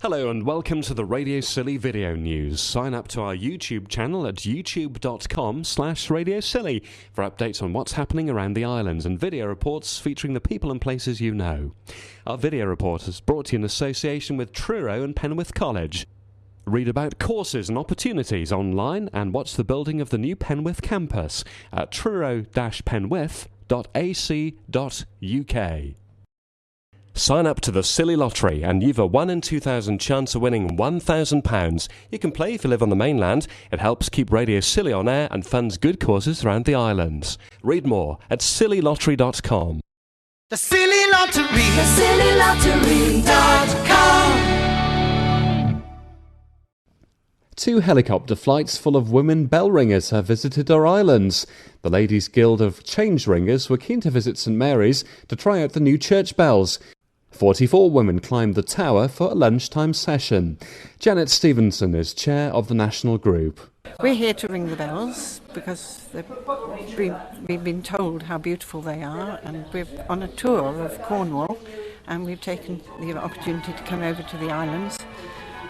Hello and welcome to the Radio Scilly video news. Sign up to our YouTube channel at youtube.com/Radio Scilly for updates on what's happening around the islands and video reports featuring the people and places you know. Our video report is brought to you in association with Truro and Penwith College. Read about courses and opportunities online and watch the building of the new Penwith campus at truro-penwith.ac.uk. Sign up to the Scilly Lottery and you've a 1 in 2,000 chance of winning £1,000. You can play if you live on the mainland. It helps keep Radio Scilly on air and funds good causes around the islands. Read more at scillylottery.com. The Scilly Lottery, scillylottery.com. 2 helicopter flights full of women bell ringers have visited our islands. The Ladies' Guild of Change Ringers were keen to visit St Mary's to try out the new church bells. 44 women climbed the tower for a lunchtime session. Janet Stevenson is chair of the national group. We're here to ring the bells because we've been told how beautiful they are, and we're on a tour of Cornwall and we've taken the opportunity to come over to the islands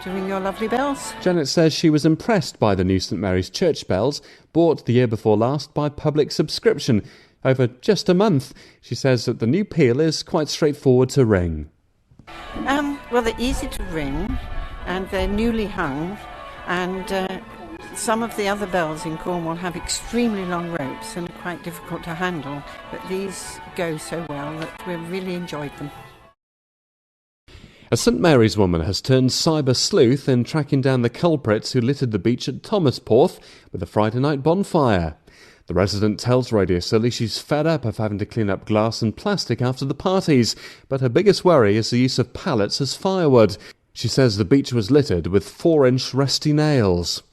to ring your lovely bells. Janet says she was impressed by the new St Mary's church bells, bought the year before last by public subscription. Over just a month, she says that the new peal is quite straightforward to ring. Well, they're easy to ring and they're newly hung, and some of the other bells in Cornwall have extremely long ropes and are quite difficult to handle, but these go so well that we've really enjoyed them. A St Mary's woman has turned cyber sleuth in tracking down the culprits who littered the beach at Thomasporth with a Friday night bonfire. The resident tells Radio Scilly she's fed up of having to clean up glass and plastic after the parties, but her biggest worry is the use of pallets as firewood. She says the beach was littered with 4-inch rusty nails.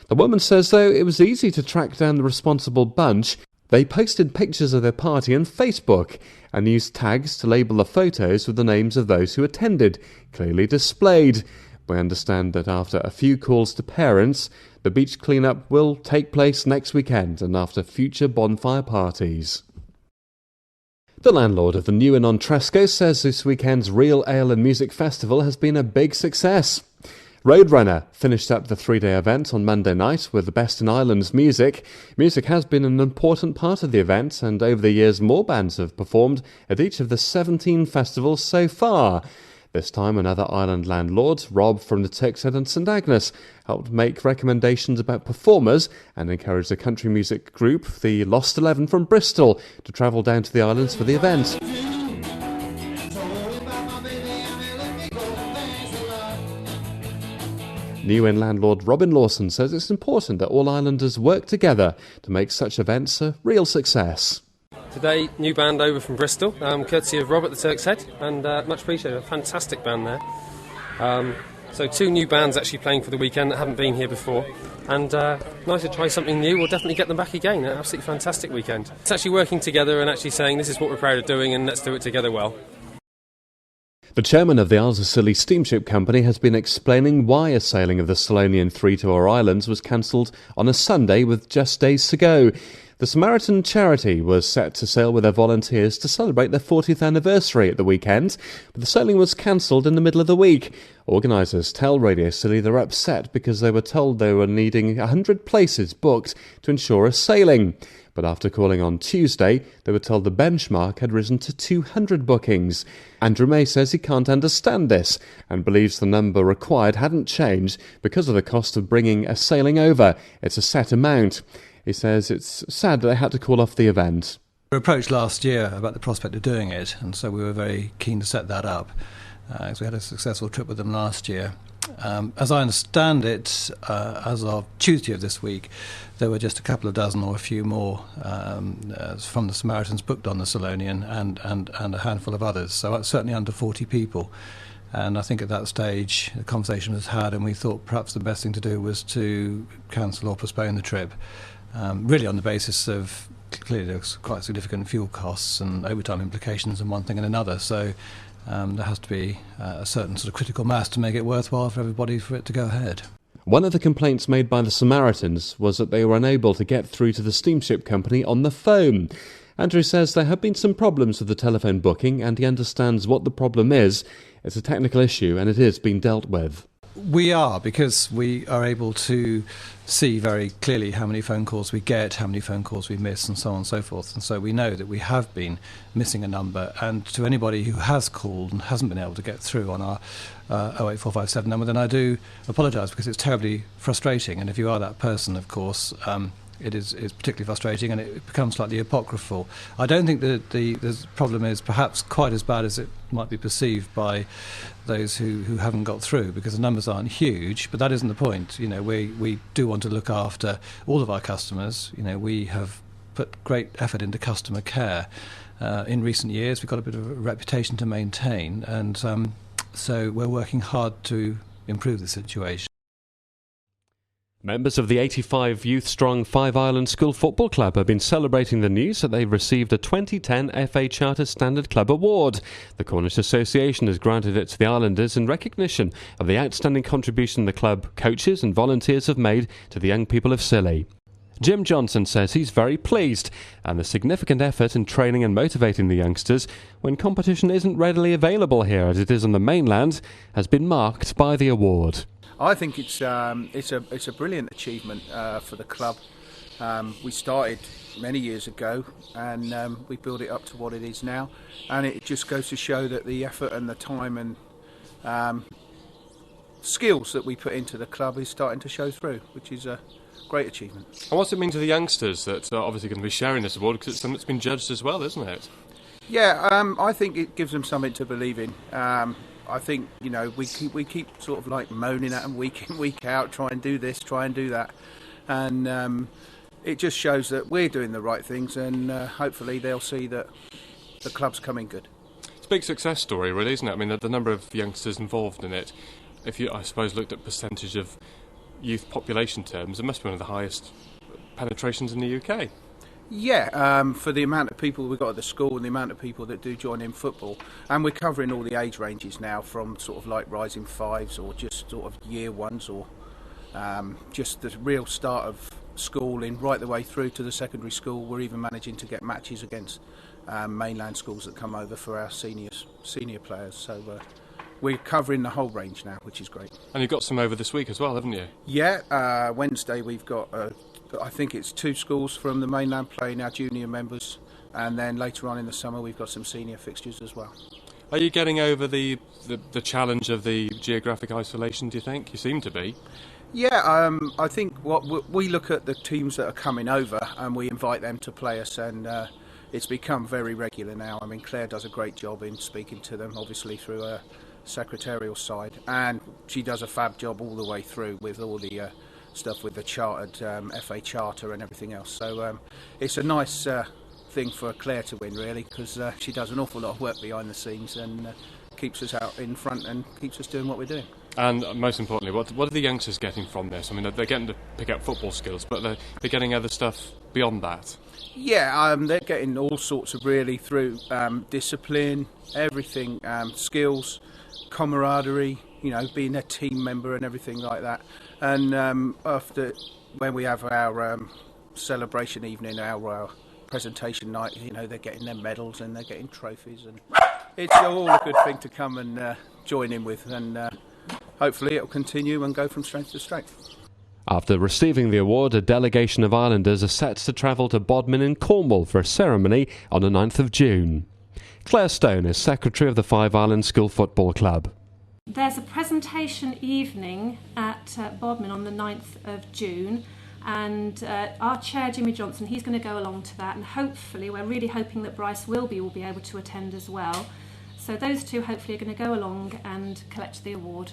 The woman says, though, it was easy to track down the responsible bunch. They posted pictures of their party on Facebook and used tags to label the photos with the names of those who attended, clearly displayed. We understand that after a few calls to parents, the beach clean-up will take place next weekend and after future bonfire parties. The landlord of the New Inn on Tresco says this weekend's Real Ale and Music Festival has been a big success. Roadrunner finished up the 3-day event on Monday night with the Best in Islands music. Music has been an important part of the event, and over the years more bands have performed at each of the 17 festivals so far. This time another island landlord, Rob from the Turk's Head and St Agnes, helped make recommendations about performers and encouraged the country music group, the Lost 11 from Bristol, to travel down to the islands for the event. New Inn landlord Robin Lawson says it's important that all islanders work together to make such events a real success. Today, new band over from Bristol, courtesy of Rob at the Turk's Head, and much appreciated. A fantastic band there. So 2 new bands actually playing for the weekend that haven't been here before, and nice to try something new. We'll definitely get them back again. An absolutely fantastic weekend. It's actually working together and actually saying this is what we're proud of doing and let's do it together well. The chairman of the Isles of Scilly Steamship Company has been explaining why a sailing of the Solonian 3 to our islands was cancelled on a Sunday with just days to go. The Samaritan charity was set to sail with their volunteers to celebrate their 40th anniversary at the weekend, but the sailing was cancelled in the middle of the week. Organisers tell Radio Scilly they're upset because they were told they were needing 100 places booked to ensure a sailing. But after calling on Tuesday, they were told the benchmark had risen to 200 bookings. Andrew May says he can't understand this and believes the number required hadn't changed because of the cost of bringing a sailing over. It's a set amount. He says it's sad that they had to call off the event. We were approached last year about the prospect of doing it, and so we were very keen to set that up. As we had a successful trip with them last year. As I understand it, as of Tuesday of this week, there were just a couple of dozen or a few more from the Samaritans booked on the Solonian and a handful of others, so certainly under 40 people. And I think at that stage the conversation was had and we thought perhaps the best thing to do was to cancel or postpone the trip, really on the basis of clearly there's quite significant fuel costs and overtime implications and one thing and another, so there has to be a certain sort of critical mass to make it worthwhile for everybody for it to go ahead. One of the complaints made by the Samaritans was that they were unable to get through to the steamship company on the phone. Andrew says there have been some problems with the telephone booking and he understands what the problem is. It's a technical issue and it is being dealt with. We are, because we are able to see very clearly how many phone calls we get, how many phone calls we miss, and so on and so forth. And so we know that we have been missing a number. And to anybody who has called and hasn't been able to get through on our 08457 number, then I do apologise, because it's terribly frustrating. And if you are that person, of course, it is particularly frustrating, and it becomes slightly apocryphal. I don't think that the problem is perhaps quite as bad as it might be perceived by those who haven't got through, because the numbers aren't huge, but that isn't the point. You know, we do want to look after all of our customers. You know, we have put great effort into customer care in recent years. We've got a bit of a reputation to maintain, and so we're working hard to improve the situation. Members of the 85 youth-strong Five Island School Football Club have been celebrating the news that they've received a 2010 FA Charter Standard Club Award. The Cornish Association has granted it to the Islanders in recognition of the outstanding contribution the club coaches and volunteers have made to the young people of Scilly. Jim Johnson says he's very pleased, and the significant effort in training and motivating the youngsters when competition isn't readily available here as it is on the mainland has been marked by the award. I think it's a brilliant achievement for the club. We started many years ago, and we built it up to what it is now. And it just goes to show that the effort and the time and skills that we put into the club is starting to show through, which is a great achievement. And what's it mean to the youngsters that are obviously going to be sharing this award, because it's something that's been judged as well, isn't it? Yeah, I think it gives them something to believe in. I think, you know, we keep sort of like moaning at them week in, week out, try and do this, try and do that, and it just shows that we're doing the right things, and hopefully they'll see that the club's coming good. It's a big success story, really, isn't it? I mean, the number of youngsters involved in it, if you, I suppose, looked at percentage of youth population terms, it must be one of the highest penetrations in the UK. Yeah, for the amount of people we've got at the school and the amount of people that do join in football, and we're covering all the age ranges now, from sort of like rising fives or just sort of year ones, or just the real start of schooling right the way through to the secondary school. We're even managing to get matches against mainland schools that come over for our senior players. So we're covering the whole range now, which is great. And you've got some over this week as well, haven't you? Yeah, Wednesday we've got I think it's 2 schools from the mainland playing our junior members, and then later on in the summer we've got some senior fixtures as well. Are you getting over the challenge of the geographic isolation, do you think? You seem to be. Yeah, I think we look at the teams that are coming over and we invite them to play us, and it's become very regular now. I mean, Claire does a great job in speaking to them, obviously through her secretarial side, and she does a fab job all the way through with all the stuff with the chartered FA Charter and everything else. So it's a nice thing for Claire to win, really, because she does an awful lot of work behind the scenes and keeps us out in front and keeps us doing what we're doing. And most importantly, what are the youngsters getting from this? I mean, they're getting to pick up football skills, but they're getting other stuff beyond that. Yeah, they're getting all sorts of really through discipline, everything, skills, camaraderie, you know, being a team member and everything like that. And after, when we have our celebration evening, our presentation night, you know, they're getting their medals and they're getting trophies, and it's all a good thing to come and join in with, and hopefully it'll continue and go from strength to strength. After receiving the award, a delegation of Islanders are set to travel to Bodmin in Cornwall for a ceremony on the 9th of June. Claire Stone is secretary of the Five Island School Football Club. There's a presentation evening at Bodmin on the 9th of June, and our chair, Jimmy Johnson, he's going to go along to that, and hopefully, we're really hoping that Bryce Wilby will be able to attend as well. So those two hopefully are going to go along and collect the award.